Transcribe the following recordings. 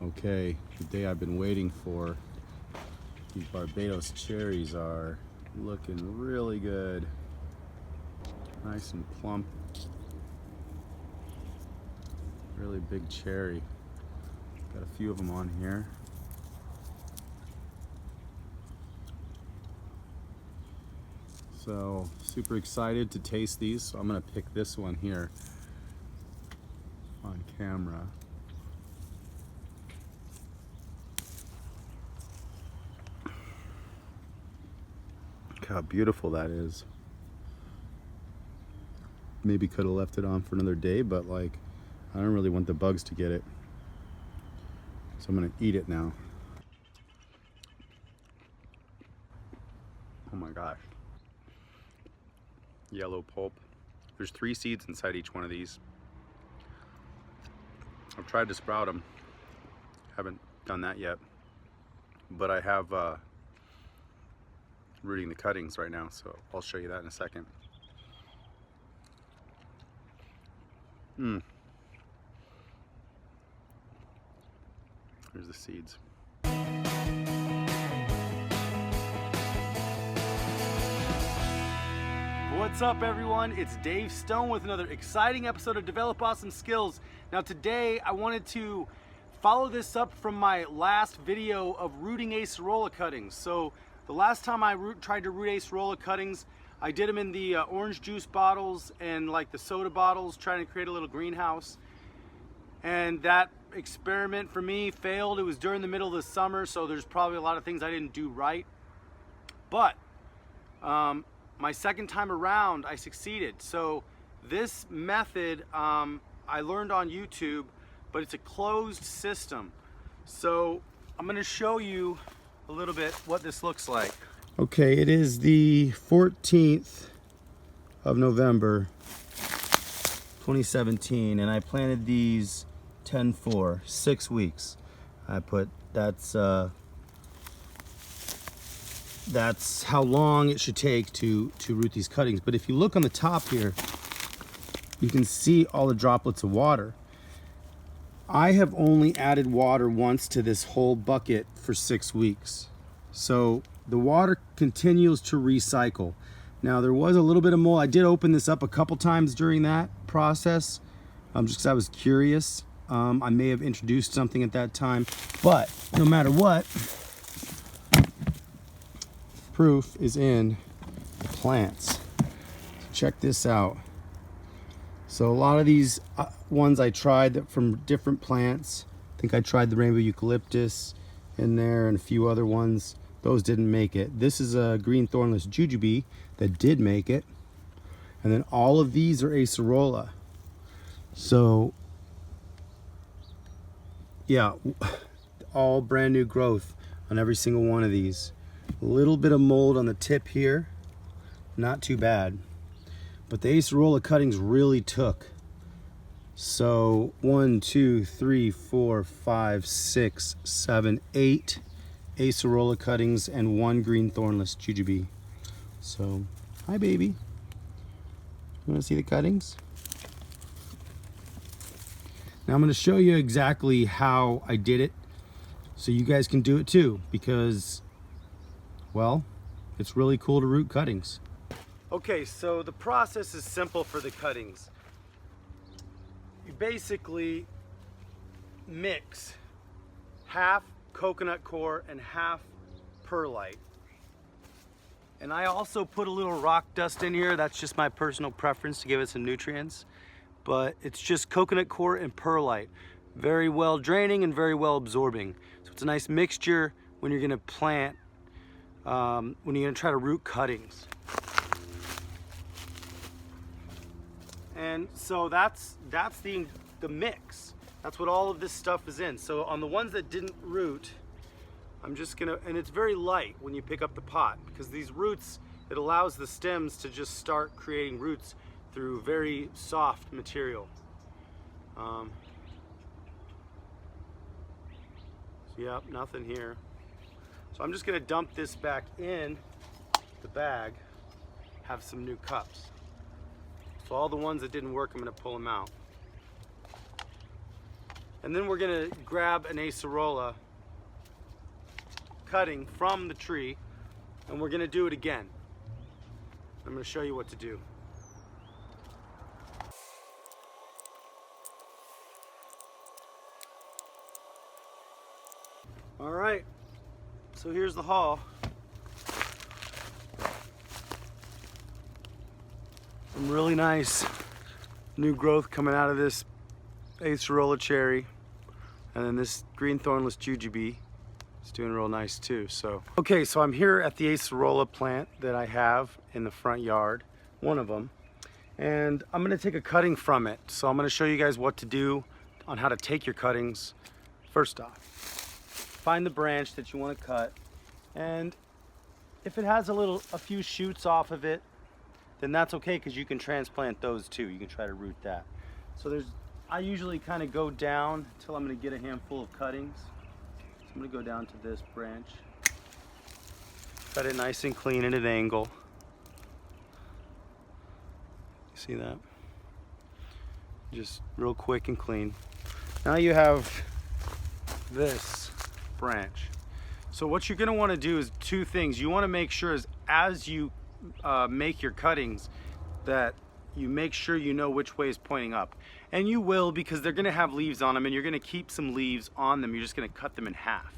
Okay, the day I've been waiting for. These Barbados cherries are looking really good. Nice and plump. Really big cherry. Got a few of them on here. So super excited to taste these. So I'm gonna pick this one here on camera. Look how beautiful that is. Maybe could have left it on for another day, but like, I don't really want the bugs to get it. So I'm gonna eat it now. Oh my gosh. Yellow pulp. There's 3 seeds inside each one of these. I've tried to sprout them. Haven't done that yet. But I have rooting the cuttings right now, so I'll show you that in a second. Here's the seeds. What's up everyone? It's Dave Stone with another exciting episode of Develop Awesome Skills. Now today I wanted to follow this up from my last video of rooting acerola cuttings. So the last time I tried to root acerola cuttings, I did them in the orange juice bottles and like the soda bottles, trying to create a little greenhouse. And that experiment for me failed. It was during the middle of the summer, so there's probably a lot of things I didn't do right. But my second time around, I succeeded. So this method I learned on YouTube, but it's a closed system. So I'm gonna show you a little bit what this looks like. Okay, it is the 14th of November, 2017, and I planted these 10-4, 6 weeks. I put, that's how long it should take to root these cuttings. But if you look on the top here, you can see all the droplets of water. I have only added water once to this whole bucket for 6 weeks. So the water continues to recycle. Now there was a little bit of mold. I did open this up a couple times during that process, just because I was curious. I may have introduced something at that time, but no matter what, proof is in the plants. Check this out. So a lot of these ones I tried that from different plants. I think I tried the rainbow eucalyptus in there and a few other ones. Those didn't make it. This is a green thornless jujube that did make it. And then all of these are acerola. So yeah, all brand new growth on every single one of these. A little bit of mold on the tip here, not too bad. But the acerola cuttings really took. So 1, 2, 3, 4, 5, 6, 7, 8 acerola cuttings and 1 green thornless jujube. So, hi baby. You wanna see the cuttings? Now I'm gonna show you exactly how I did it so you guys can do it too, because, well, it's really cool to root cuttings. Okay, so the process is simple for the cuttings. You basically mix half coconut core and half perlite. And I also put a little rock dust in here. That's just my personal preference to give it some nutrients. But it's just coconut core and perlite. Very well draining and very well absorbing. So it's a nice mixture when you're gonna plant, when you're gonna try to root cuttings. And so that's the mix. That's what all of this stuff is in. So on the ones that didn't root, I'm just gonna, and it's very light when you pick up the pot, because these roots, it allows the stems to just start creating roots through very soft material. Yep, nothing here. So I'm just gonna dump this back in the bag, have some new cups. So all the ones that didn't work, I'm gonna pull them out. And then we're gonna grab an Acerola cutting from the tree, and we're gonna do it again. I'm gonna show you what to do. All right, so here's the haul. Some really nice new growth coming out of this Acerola cherry, and then this green thornless jujube is doing real nice too. So okay, so I'm here at the Acerola plant that I have in the front yard, one of them, and I'm gonna take a cutting from it. So I'm gonna show you guys what to do on how to take your cuttings. First off, find the branch that you want to cut, and if it has a few shoots off of it, then that's okay, because you can transplant those too. You can try to root that. So I usually kind of go down until I'm going to get a handful of cuttings. So I'm going to go down to this branch, cut it nice and clean at an angle. See that? Just real quick and clean. Now you have this branch. So what you're going to want to do is two things. You want to make sure as you make your cuttings that you make sure you know which way is pointing up. And you will, because they're going to have leaves on them, and you're going to keep some leaves on them. You're just going to cut them in half.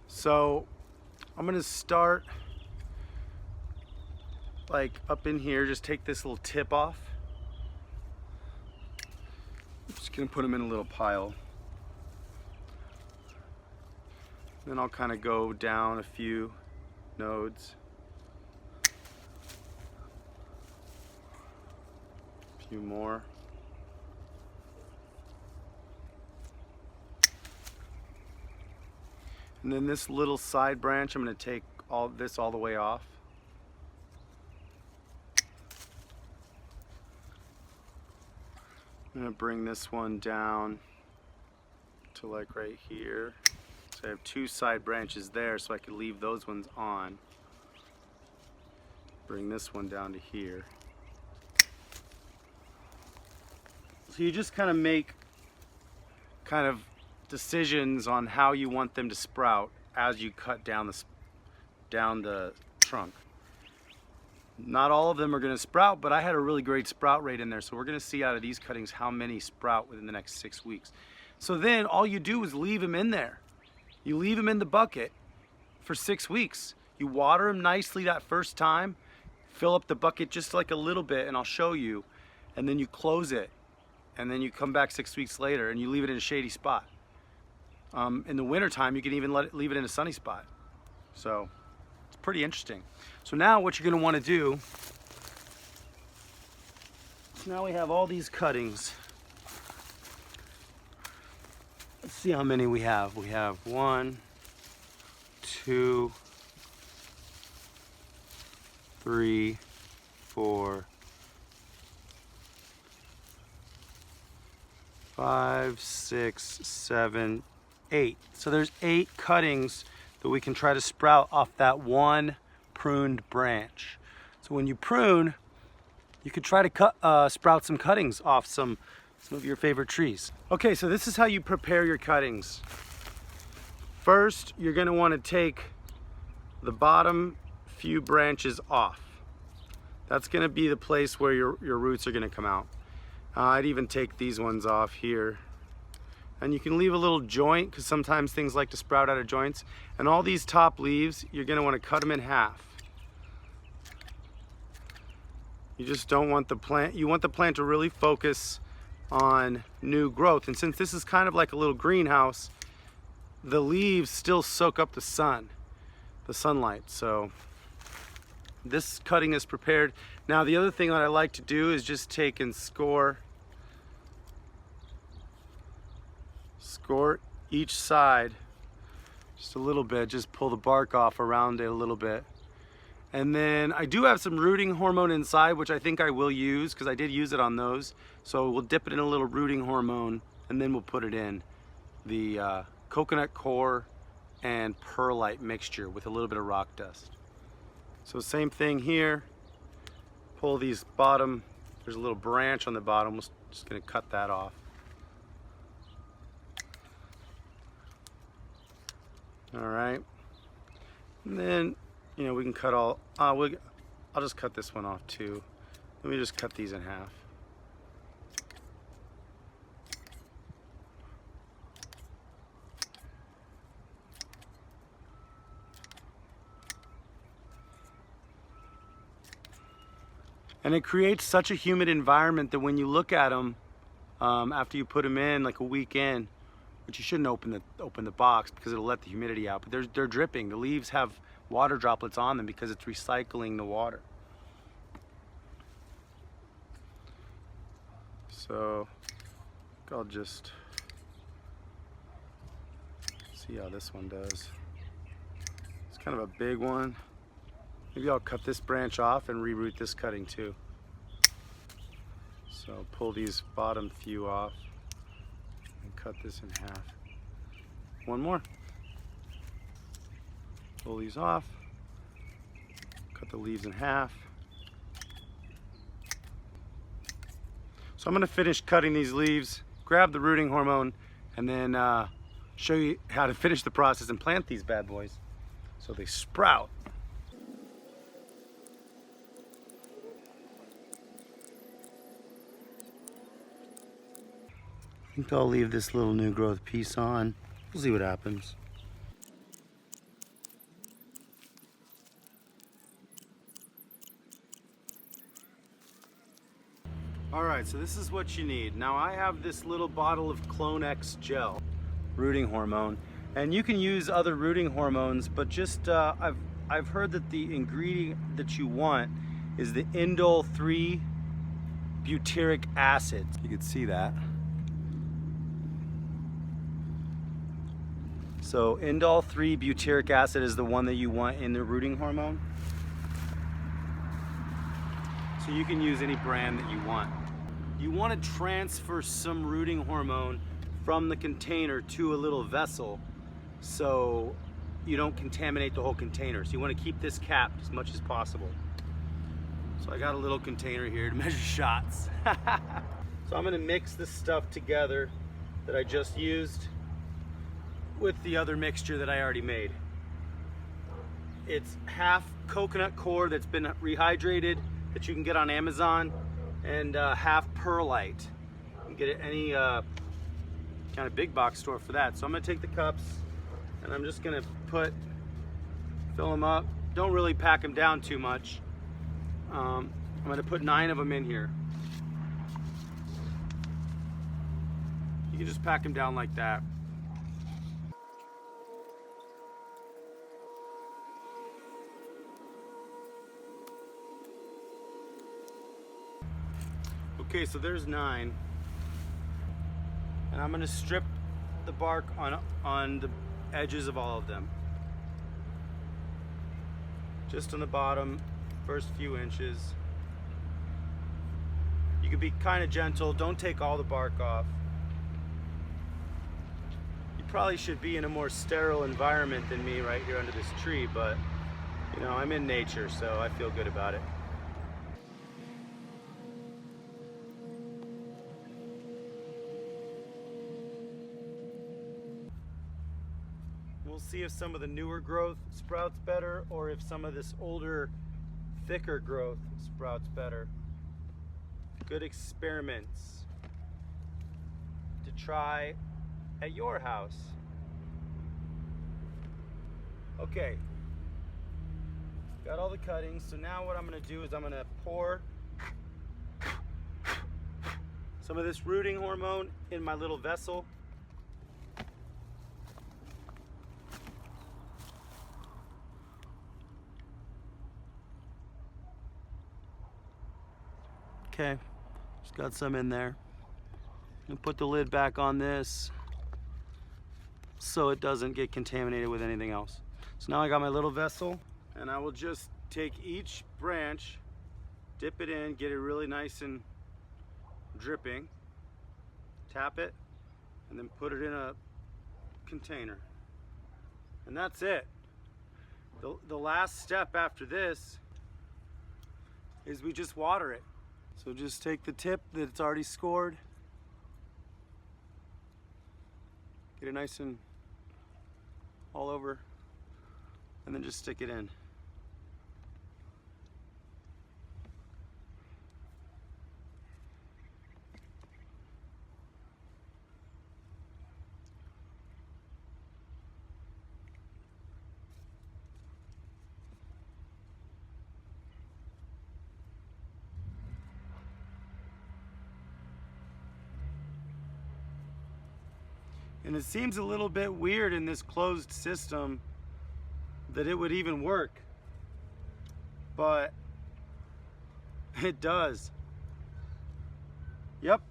So I'm going to start like up in here. Just take this little tip off. I'm just going to put them in a little pile. Then I'll kind of go down a few nodes. A few more. And then this little side branch, I'm going to take all the way off. I'm going to bring this one down to like right here. So I have two side branches there, so I could leave those ones on. Bring this one down to here. So you just kind of make decisions on how you want them to sprout as you cut down the trunk. Not all of them are going to sprout, but I had a really great sprout rate in there, so we're going to see out of these cuttings how many sprout within the next 6 weeks. So then all you do is leave them in there. You leave them in the bucket for 6 weeks. You water them nicely that first time, fill up the bucket just like a little bit, and I'll show you, and then you close it, and then you come back 6 weeks later and you leave it in a shady spot. In the winter time, you can even leave it in a sunny spot. So it's pretty interesting. So now what you're going to want to do, so now we have all these cuttings. Let's see how many we have. We have 1, 2, 3, 4, 5, 6, 7, 8. So there's 8 cuttings that we can try to sprout off that one pruned branch. So when you prune, you could try to sprout some cuttings off some of your favorite trees. Okay, so this is how you prepare your cuttings. First, you're going to want to take the bottom few branches off. That's going to be the place where your roots are going to come out. I'd even take these ones off here. And you can leave a little joint, because sometimes things like to sprout out of joints. And all these top leaves, you're going to want to cut them in half. You just don't want the plant, you want the plant to really focus on new growth. And since this is kind of like a little greenhouse, the leaves still soak up the sunlight. So this cutting is prepared. Now the other thing that I like to do is just take and score each side just a little bit, just pull the bark off around it a little bit. And then I do have some rooting hormone inside, which I think I will use, because I did use it on those. So we'll dip it in a little rooting hormone, and then we'll put it in the coconut core and perlite mixture with a little bit of rock dust. So same thing here. Pull these bottom, there's a little branch on the bottom, we're just gonna cut that off. All right. And then, you know, we can cut all, I'll just cut this one off too. Let me just cut these in half. And it creates such a humid environment that when you look at them, after you put them in, like a week in, which you shouldn't open the box because it'll let the humidity out, but they're dripping. The leaves have water droplets on them because it's recycling the water. So I'll just see how this one does. It's kind of a big one. Maybe I'll cut this branch off and reroot this cutting too. So pull these bottom few off and cut this in half. One more. Pull these off. Cut the leaves in half. So I'm going to finish cutting these leaves, grab the rooting hormone, and then show you how to finish the process and plant these bad boys so they sprout. I think I'll leave this little new growth piece on. We'll see what happens. All right, so this is what you need. Now I have this little bottle of Clone X gel, rooting hormone, and you can use other rooting hormones, but just I've heard that the ingredient that you want is the indole 3 butyric acid. You can see that. So indole 3 butyric acid is the one that you want in the rooting hormone. So you can use any brand that you want. You want to transfer some rooting hormone from the container to a little vessel so you don't contaminate the whole container. So you want to keep this capped as much as possible. So I got a little container here to measure shots. So I'm going to mix this stuff together that I just used with the other mixture that I already made. It's half coconut coir that's been rehydrated that you can get on Amazon, and half perlite. You can get it at any kind of big box store for that. So I'm gonna take the cups and I'm just gonna fill them up. Don't really pack them down too much. I'm gonna put 9 of them in here. You can just pack them down like that. Okay, so there's 9, and I'm gonna strip the bark on the edges of all of them. Just on the bottom, first few inches. You can be kind of gentle, don't take all the bark off. You probably should be in a more sterile environment than me right here under this tree, but you know, I'm in nature, so I feel good about it. We'll see if some of the newer growth sprouts better or if some of this older, thicker growth sprouts better. Good experiments to try at your house. Okay, got all the cuttings, so now what I'm going to do is I'm going to pour some of this rooting hormone in my little vessel. Okay, just got some in there. And put the lid back on this so it doesn't get contaminated with anything else. So now I got my little vessel, and I will just take each branch, dip it in, get it really nice and dripping, tap it, and then put it in a container. And that's it. The last step after this is we just water it. So just take the tip that's already scored, get it nice and all over, and then just stick it in. And it seems a little bit weird in this closed system that it would even work, but it does. Yep,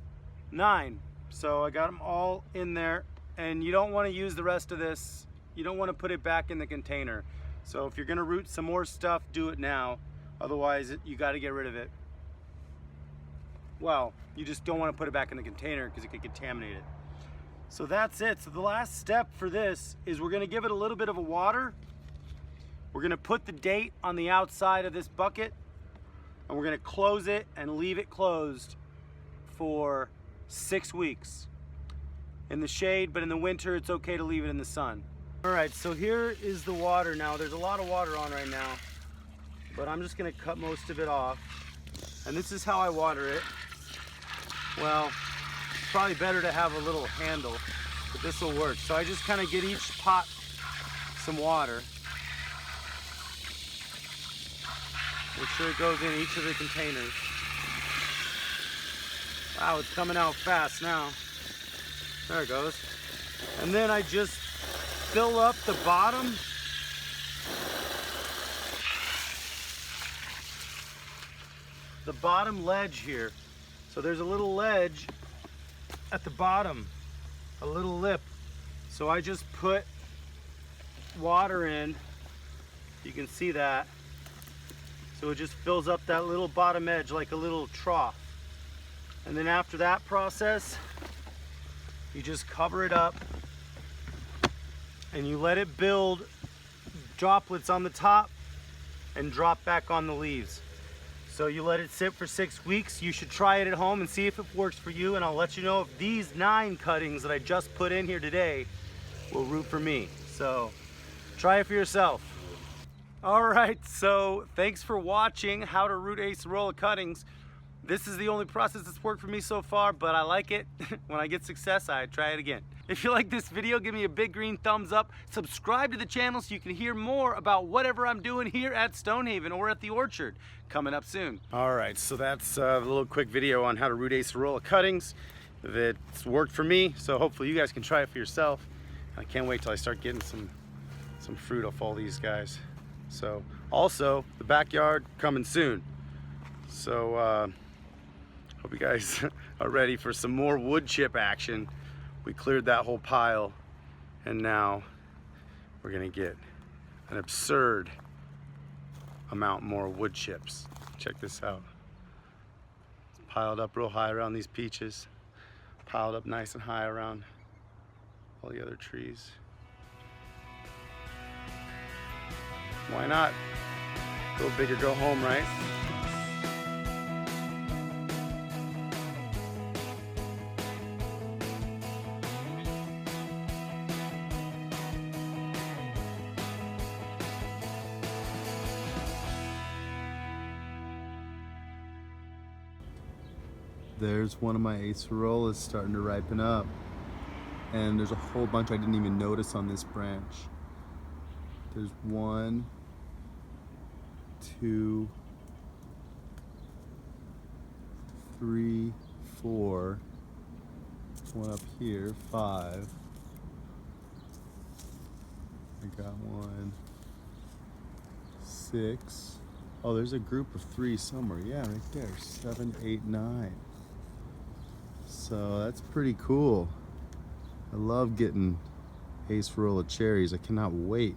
9. So I got them all in there, and you don't want to use the rest of this. You don't want to put it back in the container. So if you're gonna root some more stuff, do it now. Otherwise, you got to get rid of it. Well, you just don't want to put it back in the container because it could contaminate it. So that's it. So the last step for this is we're gonna give it a little bit of a water. We're gonna put the date on the outside of this bucket, and we're gonna close it and leave it closed for 6 weeks in the shade, but in the winter it's okay to leave it in the sun. All right, so here is the water now. There's a lot of water on right now, but I'm just gonna cut most of it off. And this is how I water it. Well, probably better to have a little handle, but this will work. So I just kind of get each pot some water. Make sure it goes in each of the containers. Wow, it's coming out fast now. There it goes. And then I just fill up the bottom. The bottom ledge here. So there's a little ledge at the bottom, a little lip. So I just put water in. You can see that. So it just fills up that little bottom edge like a little trough. And then after that process, you just cover it up and you let it build droplets on the top and drop back on the leaves. So you let it sit for 6 weeks. You should try it at home and see if it works for you, and I'll let you know if these 9 cuttings that I just put in here today will root for me. So try it for yourself. All right, so thanks for watching how to root Acerola cuttings. This is the only process that's worked for me so far, but I like it. When I get success, I try it again. If you like this video, give me a big green thumbs up. Subscribe to the channel so you can hear more about whatever I'm doing here at Stonehaven or at the orchard. Coming up soon. All right, so that's a little quick video on how to root Acerola cuttings. It's worked for me, so hopefully you guys can try it for yourself. I can't wait till I start getting some fruit off all these guys. So also, the backyard coming soon. So hope you guys are ready for some more wood chip action. We cleared that whole pile, and now we're gonna get an absurd amount more wood chips. Check this out. It's piled up real high around these peaches, piled up nice and high around all the other trees. Why not? Go big or go home, right? There's one of my Acerolas starting to ripen up, and there's a whole bunch I didn't even notice on this branch. There's 1, 2, 3, 4, one up here, 5. I got 1, 6. Oh, there's a group of 3 somewhere. Yeah, right there. 7, 8, 9. So that's pretty cool. I love getting Acerola cherries. I cannot wait